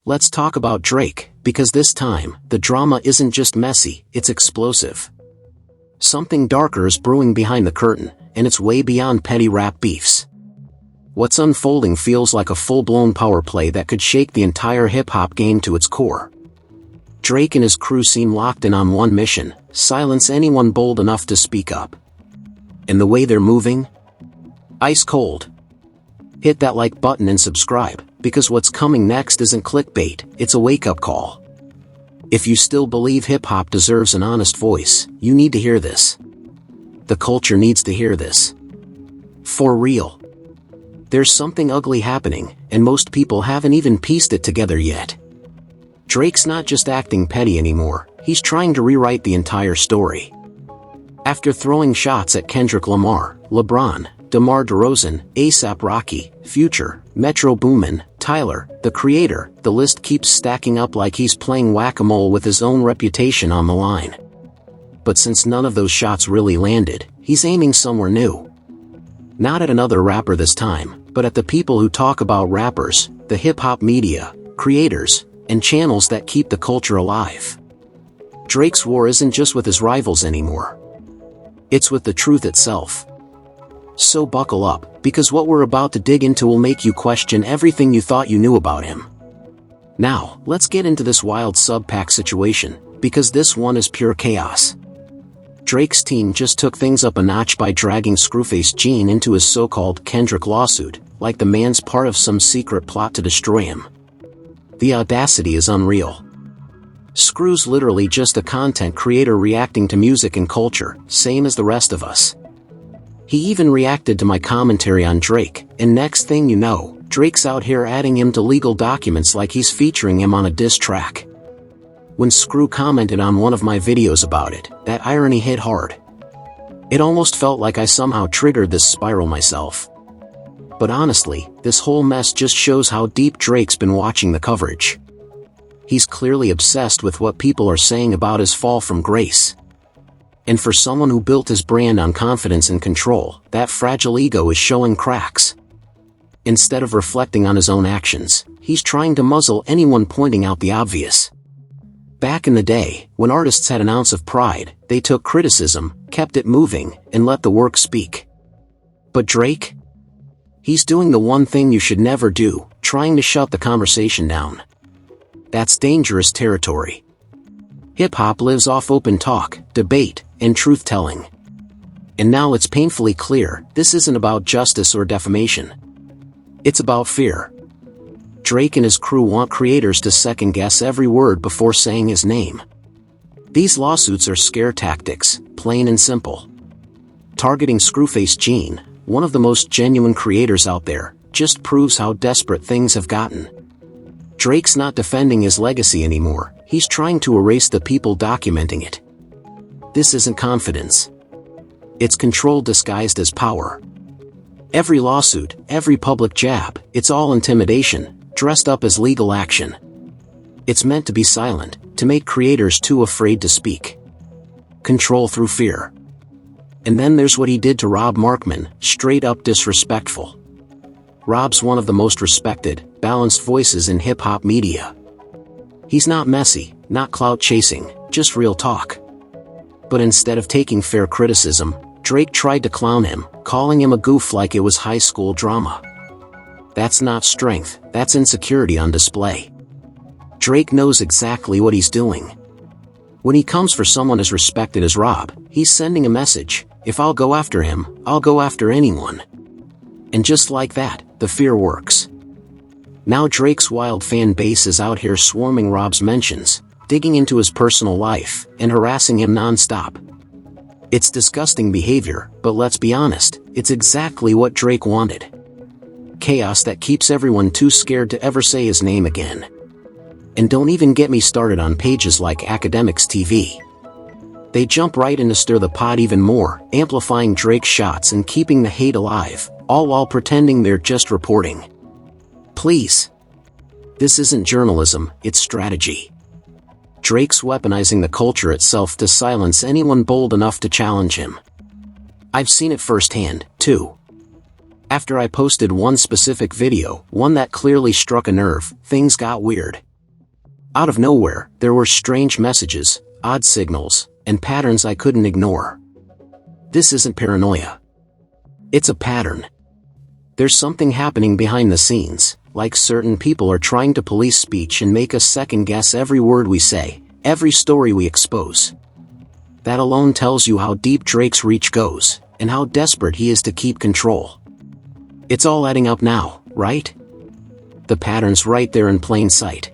Let's talk about Drake, because this time, the drama isn't just messy, it's explosive. Something darker is brewing behind the curtain, and it's way beyond petty rap beefs. What's unfolding feels like a full-blown power play that could shake the entire hip-hop game to its core. Drake and his crew seem locked in on one mission: silence anyone bold enough to speak up. And the way they're moving? Ice cold. Hit that like button and subscribe, because what's coming next isn't clickbait, it's a wake-up call. If you still believe hip-hop deserves an honest voice, you need to hear this. The culture needs to hear this. For real. There's something ugly happening, and most people haven't even pieced it together yet. Drake's not just acting petty anymore, he's trying to rewrite the entire story. After throwing shots at Kendrick Lamar, LeBron, DeMar DeRozan, A$AP Rocky, Future, Metro Boomin, Tyler, the Creator, the list keeps stacking up like he's playing whack-a-mole with his own reputation on the line. But since none of those shots really landed, he's aiming somewhere new. Not at another rapper this time, but at the people who talk about rappers, the hip-hop media, creators, and channels that keep the culture alive. Drake's war isn't just with his rivals anymore. It's with the truth itself. So buckle up, because what we're about to dig into will make you question everything you thought you knew about him. Now, let's get into this wild sub-pack situation, because this one is pure chaos. Drake's team just took things up a notch by dragging Screwface Jean into his so-called Kendrick lawsuit, like the man's part of some secret plot to destroy him. The audacity is unreal. Screw's literally just a content creator reacting to music and culture, same as the rest of us. He even reacted to my commentary on Drake, and next thing you know, Drake's out here adding him to legal documents like he's featuring him on a diss track. When Screw commented on one of my videos about it, that irony hit hard. It almost felt like I somehow triggered this spiral myself. But honestly, this whole mess just shows how deep Drake's been watching the coverage. He's clearly obsessed with what people are saying about his fall from grace. And for someone who built his brand on confidence and control, that fragile ego is showing cracks. Instead of reflecting on his own actions, he's trying to muzzle anyone pointing out the obvious. Back in the day, when artists had an ounce of pride, they took criticism, kept it moving, and let the work speak. But Drake? He's doing the one thing you should never do, trying to shut the conversation down. That's dangerous territory. Hip-hop lives off open talk, debate, and truth-telling. And now it's painfully clear, this isn't about justice or defamation. It's about fear. Drake and his crew want creators to second-guess every word before saying his name. These lawsuits are scare tactics, plain and simple. Targeting Screwface Jean, one of the most genuine creators out there, just proves how desperate things have gotten. Drake's not defending his legacy anymore, he's trying to erase the people documenting it. This isn't confidence. It's control disguised as power. Every lawsuit, every public jab, it's all intimidation, dressed up as legal action. It's meant to be silent, to make creators too afraid to speak. Control through fear. And then there's what he did to Rob Markman, straight up disrespectful. Rob's one of the most respected, balanced voices in hip-hop media. He's not messy, not clout-chasing, just real talk. But instead of taking fair criticism, Drake tried to clown him, calling him a goof like it was high school drama. That's not strength, that's insecurity on display. Drake knows exactly what he's doing. When he comes for someone as respected as Rob, he's sending a message: if I'll go after him, I'll go after anyone. And just like that, the fear works. Now Drake's wild fan base is out here swarming Rob's mentions, digging into his personal life, and harassing him non-stop. It's disgusting behavior, but let's be honest, it's exactly what Drake wanted. Chaos that keeps everyone too scared to ever say his name again. And don't even get me started on pages like Academics TV. They jump right in to stir the pot even more, amplifying Drake's shots and keeping the hate alive, all while pretending they're just reporting. Please. This isn't journalism, it's strategy. Drake's weaponizing the culture itself to silence anyone bold enough to challenge him. I've seen it firsthand, too. After I posted one specific video, one that clearly struck a nerve, things got weird. Out of nowhere, there were strange messages, odd signals, and patterns I couldn't ignore. This isn't paranoia. It's a pattern. There's something happening behind the scenes, like certain people are trying to police speech and make us second-guess every word we say, every story we expose. That alone tells you how deep Drake's reach goes, and how desperate he is to keep control. It's all adding up now, right? The pattern's right there in plain sight.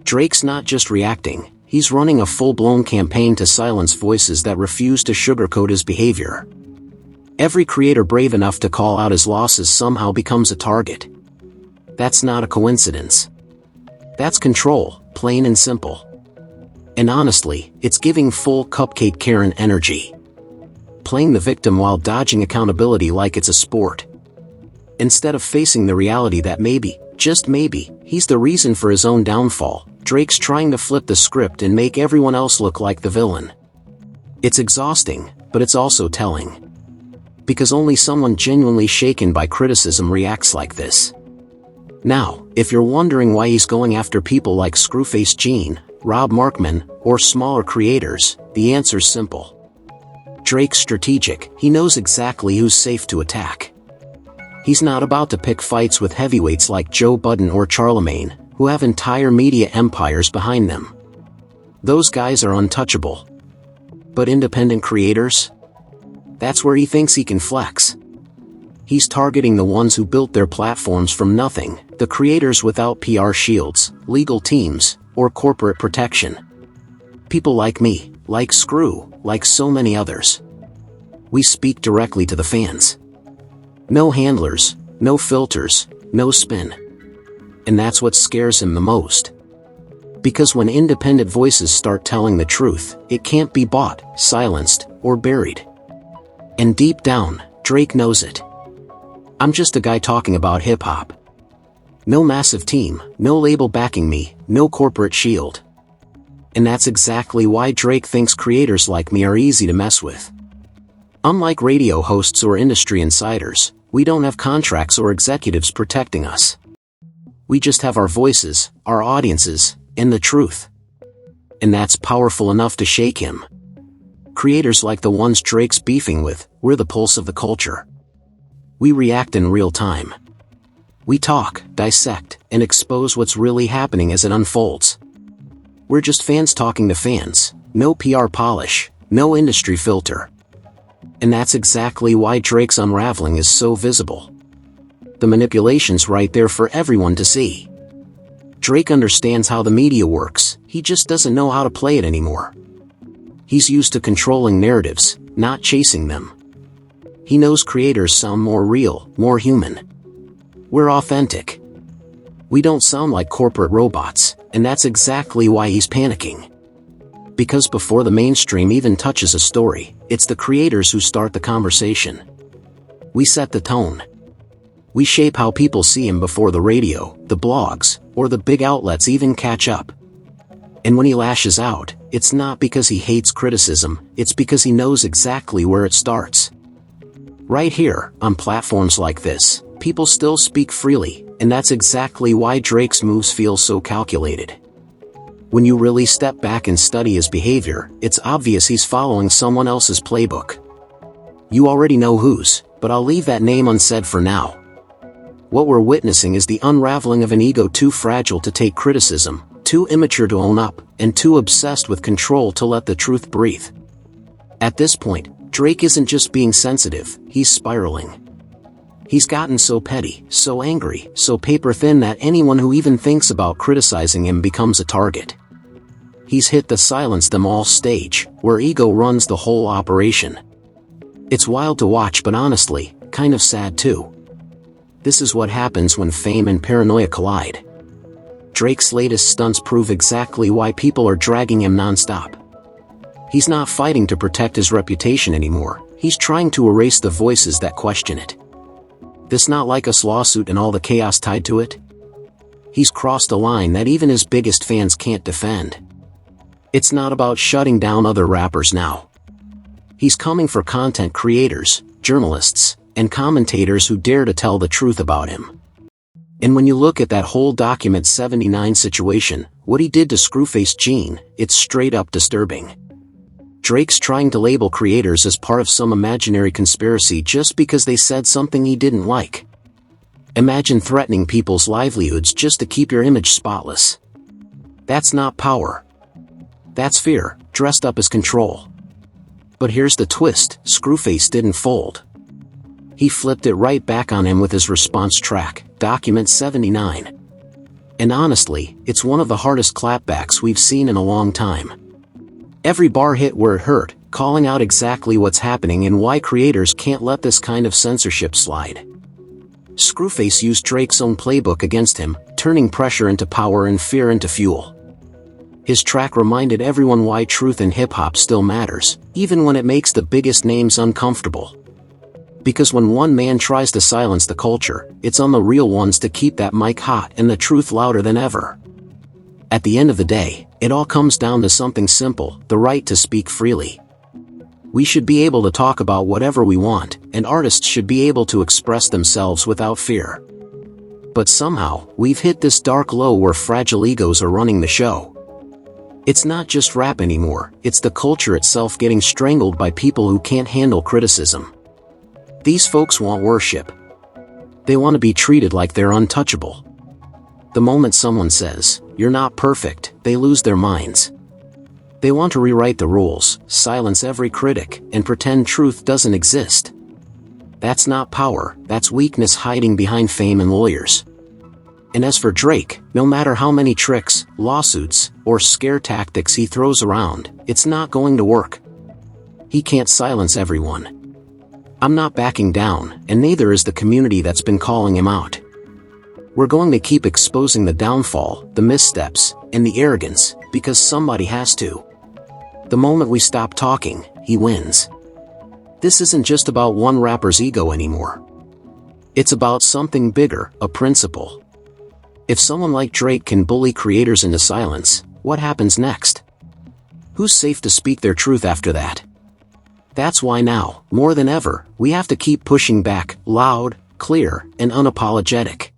Drake's not just reacting, he's running a full-blown campaign to silence voices that refuse to sugarcoat his behavior. Every creator brave enough to call out his losses somehow becomes a target. That's not a coincidence. That's control, plain and simple. And honestly, it's giving full Cupcake Karen energy. Playing the victim while dodging accountability like it's a sport. Instead of facing the reality that maybe, just maybe, he's the reason for his own downfall, Drake's trying to flip the script and make everyone else look like the villain. It's exhausting, but it's also telling. Because only someone genuinely shaken by criticism reacts like this. Now, if you're wondering why he's going after people like Screwface Jean, Rob Markman, or smaller creators, the answer's simple. Drake's strategic, he knows exactly who's safe to attack. He's not about to pick fights with heavyweights like Joe Budden or Charlemagne, who have entire media empires behind them. Those guys are untouchable. But independent creators? That's where he thinks he can flex. He's targeting the ones who built their platforms from nothing, the creators without PR shields, legal teams, or corporate protection. People like me, like Screw, like so many others. We speak directly to the fans. No handlers, no filters, no spin. And that's what scares him the most. Because when independent voices start telling the truth, it can't be bought, silenced, or buried. And deep down, Drake knows it. I'm just a guy talking about hip-hop. No massive team, no label backing me, no corporate shield. And that's exactly why Drake thinks creators like me are easy to mess with. Unlike radio hosts or industry insiders, we don't have contracts or executives protecting us. We just have our voices, our audiences, and the truth. And that's powerful enough to shake him. Creators like the ones Drake's beefing with, we're the pulse of the culture. We react in real time. We talk, dissect, and expose what's really happening as it unfolds. We're just fans talking to fans, no PR polish, no industry filter. And that's exactly why Drake's unraveling is so visible. The manipulation's right there for everyone to see. Drake understands how the media works, he just doesn't know how to play it anymore. He's used to controlling narratives, not chasing them. He knows creators sound more real, more human. We're authentic. We don't sound like corporate robots, and that's exactly why he's panicking. Because before the mainstream even touches a story, it's the creators who start the conversation. We set the tone. We shape how people see him before the radio, the blogs, or the big outlets even catch up. And when he lashes out, it's not because he hates criticism, it's because he knows exactly where it starts. Right here, on platforms like this, people still speak freely, and that's exactly why Drake's moves feel so calculated. When you really step back and study his behavior, it's obvious he's following someone else's playbook. You already know whose, but I'll leave that name unsaid for now. What we're witnessing is the unraveling of an ego too fragile to take criticism, too immature to own up, and too obsessed with control to let the truth breathe. At this point, Drake isn't just being sensitive, he's spiraling. He's gotten so petty, so angry, so paper-thin that anyone who even thinks about criticizing him becomes a target. He's hit the silence them all stage, where ego runs the whole operation. It's wild to watch, but honestly, kind of sad too. This is what happens when fame and paranoia collide. Drake's latest stunts prove exactly why people are dragging him non-stop. He's not fighting to protect his reputation anymore, he's trying to erase the voices that question it. This Not Like Us lawsuit and all the chaos tied to it? He's crossed a line that even his biggest fans can't defend. It's not about shutting down other rappers now. He's coming for content creators, journalists, and commentators who dare to tell the truth about him. And when you look at that whole Document 79 situation, what he did to Screwface Jean, it's straight up disturbing. Drake's trying to label creators as part of some imaginary conspiracy just because they said something he didn't like. Imagine threatening people's livelihoods just to keep your image spotless. That's not power. That's fear, dressed up as control. But here's the twist, Screwface didn't fold. He flipped it right back on him with his response track, Document 79. And honestly, it's one of the hardest clapbacks we've seen in a long time. Every bar hit where it hurt, calling out exactly what's happening and why creators can't let this kind of censorship slide. Screwface used Drake's own playbook against him, turning pressure into power and fear into fuel. His track reminded everyone why truth in hip-hop still matters, even when it makes the biggest names uncomfortable. Because when one man tries to silence the culture, it's on the real ones to keep that mic hot and the truth louder than ever. At the end of the day, it all comes down to something simple, the right to speak freely. We should be able to talk about whatever we want, and artists should be able to express themselves without fear. But somehow, we've hit this dark low where fragile egos are running the show. It's not just rap anymore, it's the culture itself getting strangled by people who can't handle criticism. These folks want worship. They want to be treated like they're untouchable. The moment someone says, "You're not perfect," they lose their minds. They want to rewrite the rules, silence every critic, and pretend truth doesn't exist. That's not power, that's weakness hiding behind fame and lawyers. And as for Drake, no matter how many tricks, lawsuits, or scare tactics he throws around, it's not going to work. He can't silence everyone. I'm not backing down, and neither is the community that's been calling him out. We're going to keep exposing the downfall, the missteps, and the arrogance, because somebody has to. The moment we stop talking, he wins. This isn't just about one rapper's ego anymore. It's about something bigger, a principle. If someone like Drake can bully creators into silence, what happens next? Who's safe to speak their truth after that? That's why now, more than ever, we have to keep pushing back, loud, clear, and unapologetic.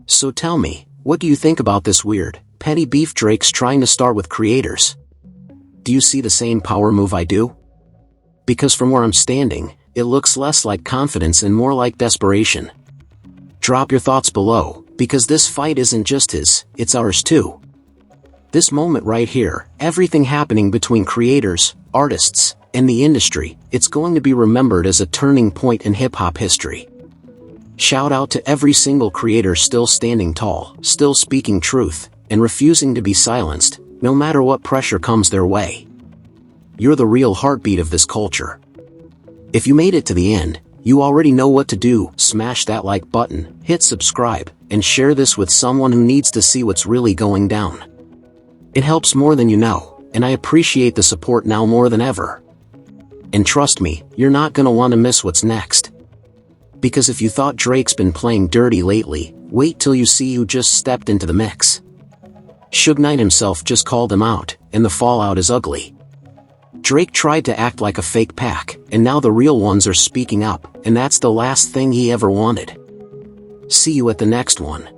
So tell me, what do you think about this weird, petty beef Drake's trying to start with creators? Do you see the same power move I do? Because from where I'm standing, it looks less like confidence and more like desperation. Drop your thoughts below, because this fight isn't just his, it's ours too. This moment right here, everything happening between creators, artists, and the industry, it's going to be remembered as a turning point in hip-hop history. Shout out to every single creator still standing tall, still speaking truth, and refusing to be silenced, no matter what pressure comes their way. You're the real heartbeat of this culture. If you made it to the end, you already know what to do. Smash that like button, hit subscribe, and share this with someone who needs to see what's really going down. It helps more than you know, and I appreciate the support now more than ever. And trust me, you're not gonna want to miss what's next. Because if you thought Drake's been playing dirty lately, wait till you see who just stepped into the mix. Suge Knight himself just called him out, and the fallout is ugly. Drake tried to act like a fake pack, and now the real ones are speaking up, and that's the last thing he ever wanted. See you at the next one.